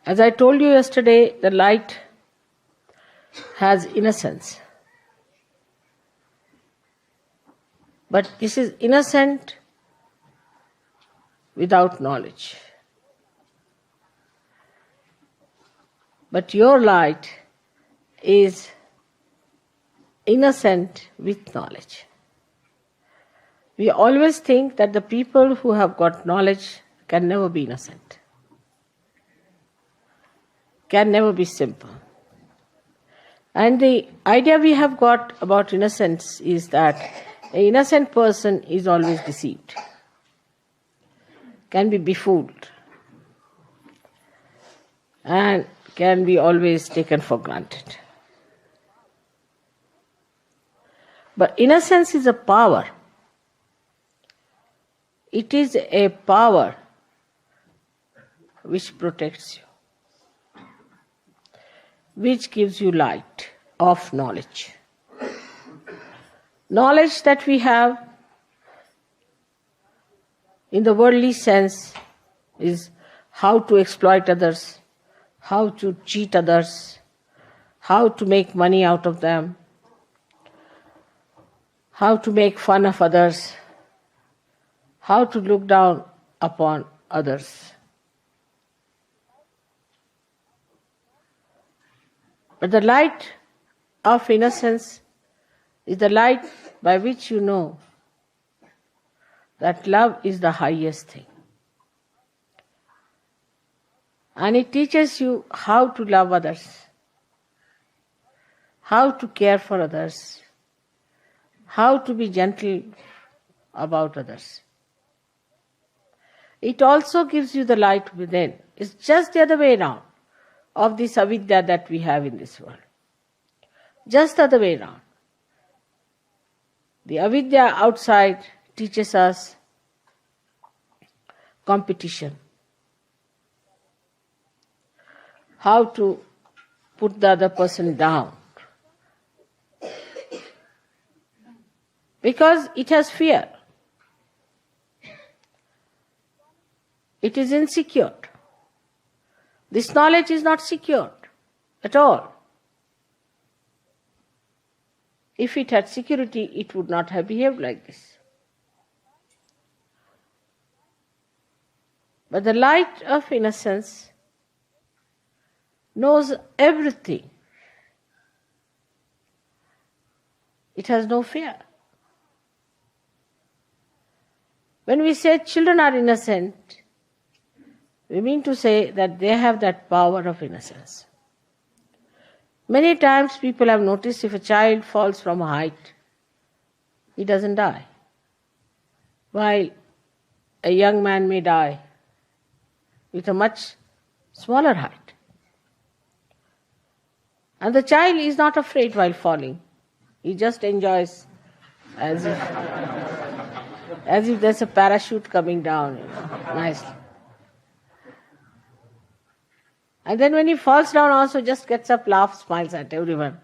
As I told you yesterday, the light has innocence. But this is innocent without knowledge. But your light is innocent with knowledge. We always think that the people who have got knowledge can never be innocent, can never be simple. And the idea we have got about innocence is that an innocent person is always deceived, can be befooled, and can be always taken for granted. But innocence is a power. It is a power which protects you, which gives you light of knowledge. Knowledge that we have in the worldly sense is how to exploit others, how to cheat others, how to make money out of them, how to make fun of others, how to look down upon others. But the light of innocence is the light by which you know that love is the highest thing. And it teaches you how to love others, how to care for others, how to be gentle about others. It also gives you the light within. It's just the other way around of this avidya that we have in this world. Just the other way around. The avidya outside teaches us competition, how to put the other person down. Because it has fear. It is insecure. This knowledge is not secured at all. If it had security, it would not have behaved like this. But the light of innocence knows everything. It has no fear. When we say children are innocent, we mean to say that they have that power of innocence. Many times people have noticed if a child falls from a height, he doesn't die. While a young man may die with a much smaller height. And the child is not afraid while falling. He just enjoys as if there's a parachute coming down, nicely. And then when he falls down also just gets up, laughs, smiles at everyone.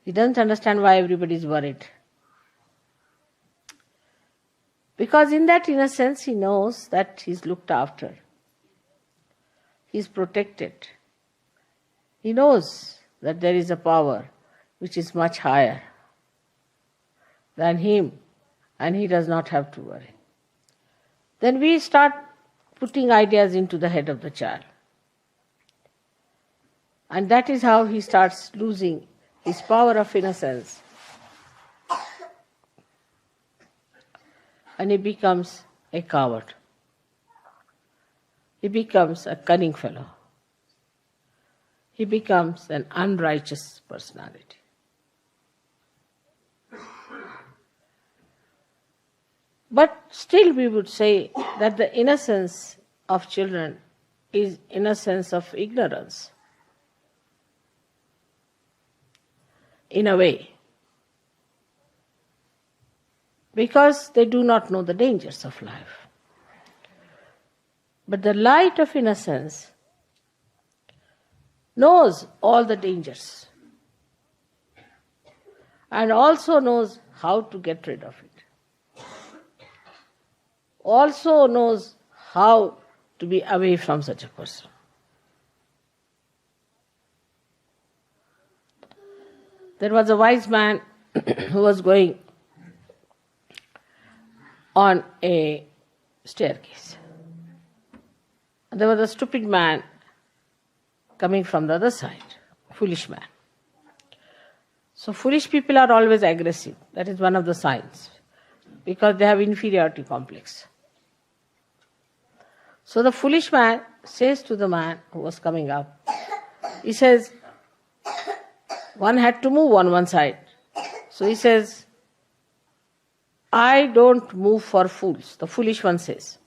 He doesn't understand why everybody is worried. Because in that innocence he knows that he's looked after. He's protected. He knows that there is a power which is much higher than him, and he does not have to worry. Then we start putting ideas into the head of the child. And that is how he starts losing his power of innocence. And he becomes a coward. He becomes a cunning fellow. He becomes an unrighteous personality. But still we would say that the innocence of children is innocence of ignorance. In a way. Because they do not know the dangers of life. But the light of innocence knows all the dangers and also knows how to get rid of it. Also knows how to be away from such a person. There was a wise man who was going on a staircase. There was a stupid man coming from the other side, foolish man. So foolish people are always aggressive. That is one of the signs, because they have inferiority complex. So the foolish man says to the man who was coming up, he says, one had to move on one side. So he says, I don't move for fools, the foolish one says.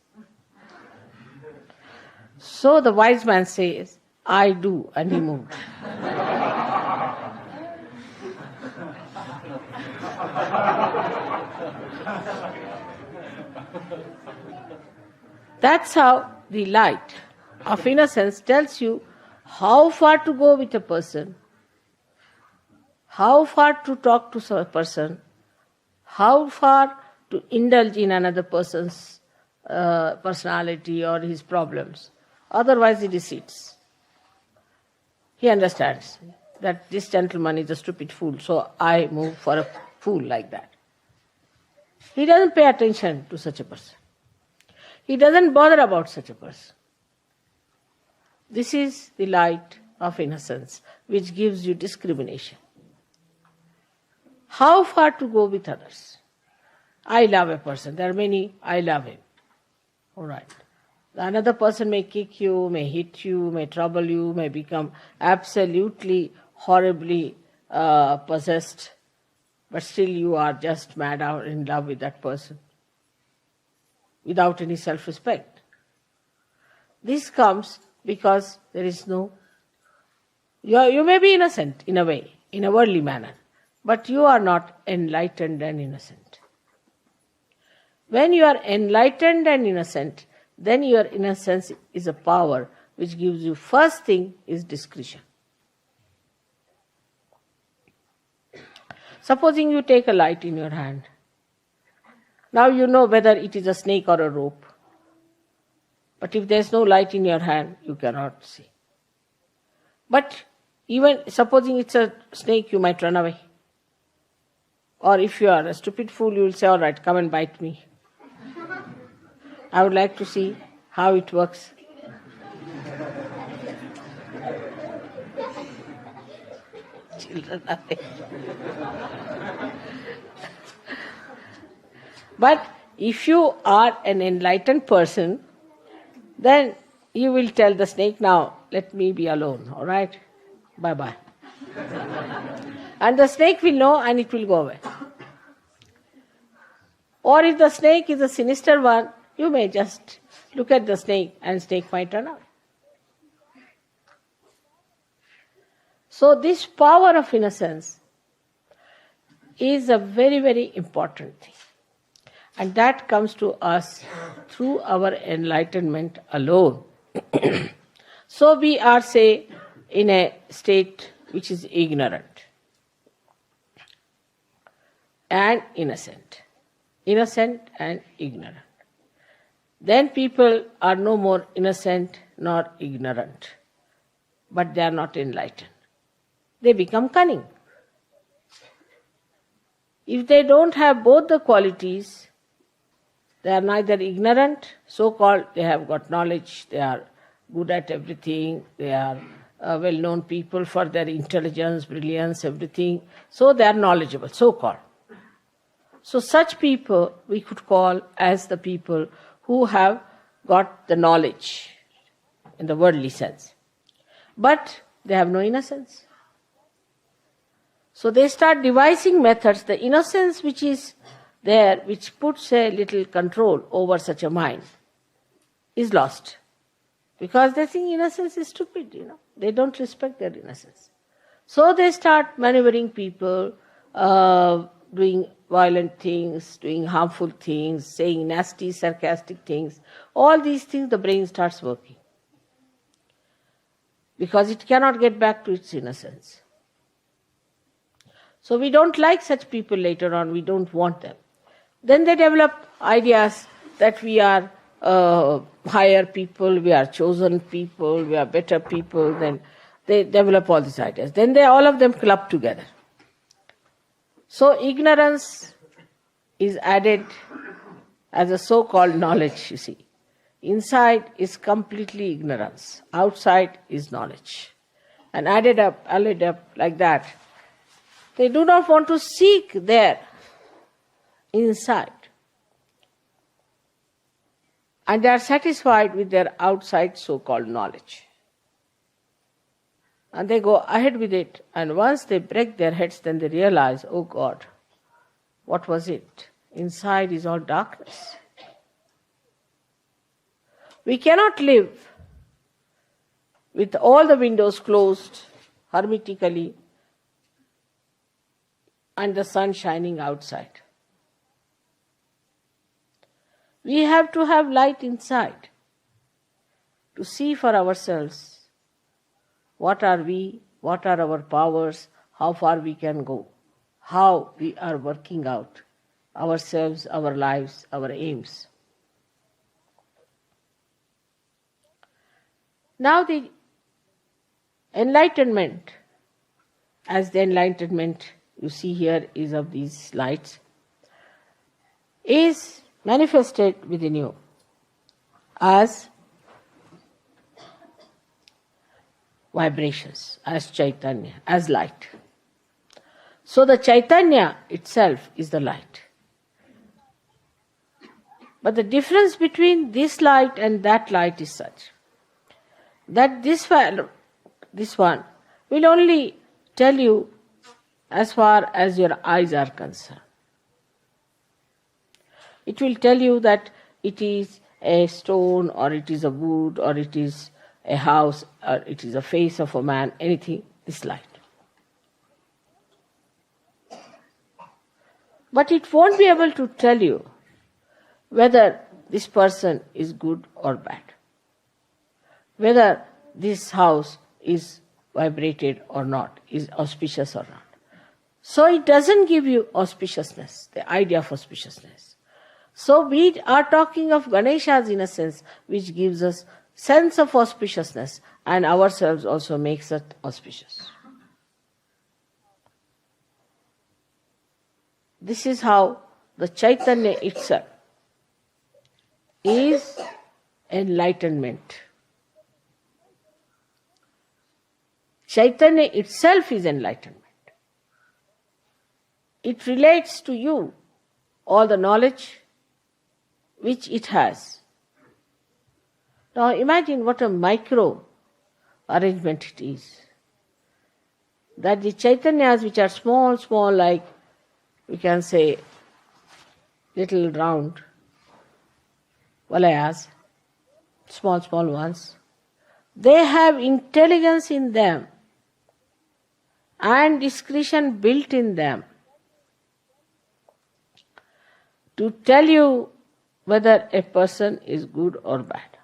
So the wise man says, I do, and he moved. That's how the light of innocence tells you how far to go with a person, how far to talk to a person, how far to indulge in another person's personality or his problems. Otherwise he recedes. He understands that this gentleman is a stupid fool, so I move for a fool like that. He doesn't pay attention to such a person. He doesn't bother about such a person. This is the light of innocence which gives you discrimination. How far to go with others? I love a person. There are many, I love him. All right. Another person may kick you, may hit you, may trouble you, may become absolutely, horribly possessed, but still you are just mad or in love with that person without any self-respect. This comes because there is no... You may be innocent in a way, in a worldly manner, but you are not enlightened and innocent. When you are enlightened and innocent, then your innocence is a power which gives you, first thing is discretion. Supposing you take a light in your hand. Now you know whether it is a snake or a rope. But if there is no light in your hand, you cannot see. But even supposing it's a snake, you might run away. Or if you are a stupid fool, you will say, all right, come and bite me. I would like to see how it works. Children are there. But if you are an enlightened person, then you will tell the snake, now let me be alone, all right? Bye-bye. And the snake will know and it will go away. Or if the snake is a sinister one, you may just look at the snake and snake might run out. So this power of innocence is a very, very important thing. And that comes to us through our enlightenment alone. So we are, say, in a state which is ignorant and innocent. Innocent and ignorant. Then people are no more innocent nor ignorant, but they are not enlightened. They become cunning. If they don't have both the qualities, they are neither ignorant, so-called, they have got knowledge, they are good at everything, they are well-known people for their intelligence, brilliance, everything, so they are knowledgeable, so-called. So such people we could call as the people who have got the knowledge in the worldly sense. But they have no innocence. So they start devising methods. The innocence which is there, which puts a little control over such a mind, is lost. Because they think innocence is stupid, They don't respect their innocence. So they start maneuvering people, doing violent things, doing harmful things, saying nasty, sarcastic things. All these things the brain starts working. Because it cannot get back to its innocence. So we don't like such people later on, we don't want them. Then they develop ideas that we are higher people, we are chosen people, we are better people. Then they develop all these ideas. Then all of them club together. So ignorance is added as a so-called knowledge, you see. Inside is completely ignorance. Outside is knowledge. And added up like that. They do not want to seek there, inside. And they are satisfied with their outside so-called knowledge. And they go ahead with it. And once they break their heads, then they realize, oh God, what was it? Inside is all darkness. We cannot live with all the windows closed hermetically and the sun shining outside. We have to have light inside to see for ourselves what are we, what are our powers, how far we can go, how we are working out ourselves, our lives, our aims. Now the enlightenment, as the enlightenment you see here is of these lights, is manifested within you as vibrations, as Chaitanya, as light. So the Chaitanya itself is the light. But the difference between this light and that light is such that this one will only tell you as far as your eyes are concerned. It will tell you that it is a stone, or it is a wood, or it is a house, or it is a face of a man, anything, this light. But it won't be able to tell you whether this person is good or bad, whether this house is vibrated or not, is auspicious or not. So it doesn't give you auspiciousness, the idea of auspiciousness. So we are talking of Ganesha's innocence, which gives us sense of auspiciousness, and ourselves also makes it auspicious. This is how the Chaitanya itself is enlightenment. Chaitanya itself is enlightenment. It relates to you all the knowledge which it has. Now imagine what a micro arrangement it is. That the Chaitanyas which are small, like we can say little round valayas, small ones, they have intelligence in them and discretion built in them to tell you whether a person is good or bad.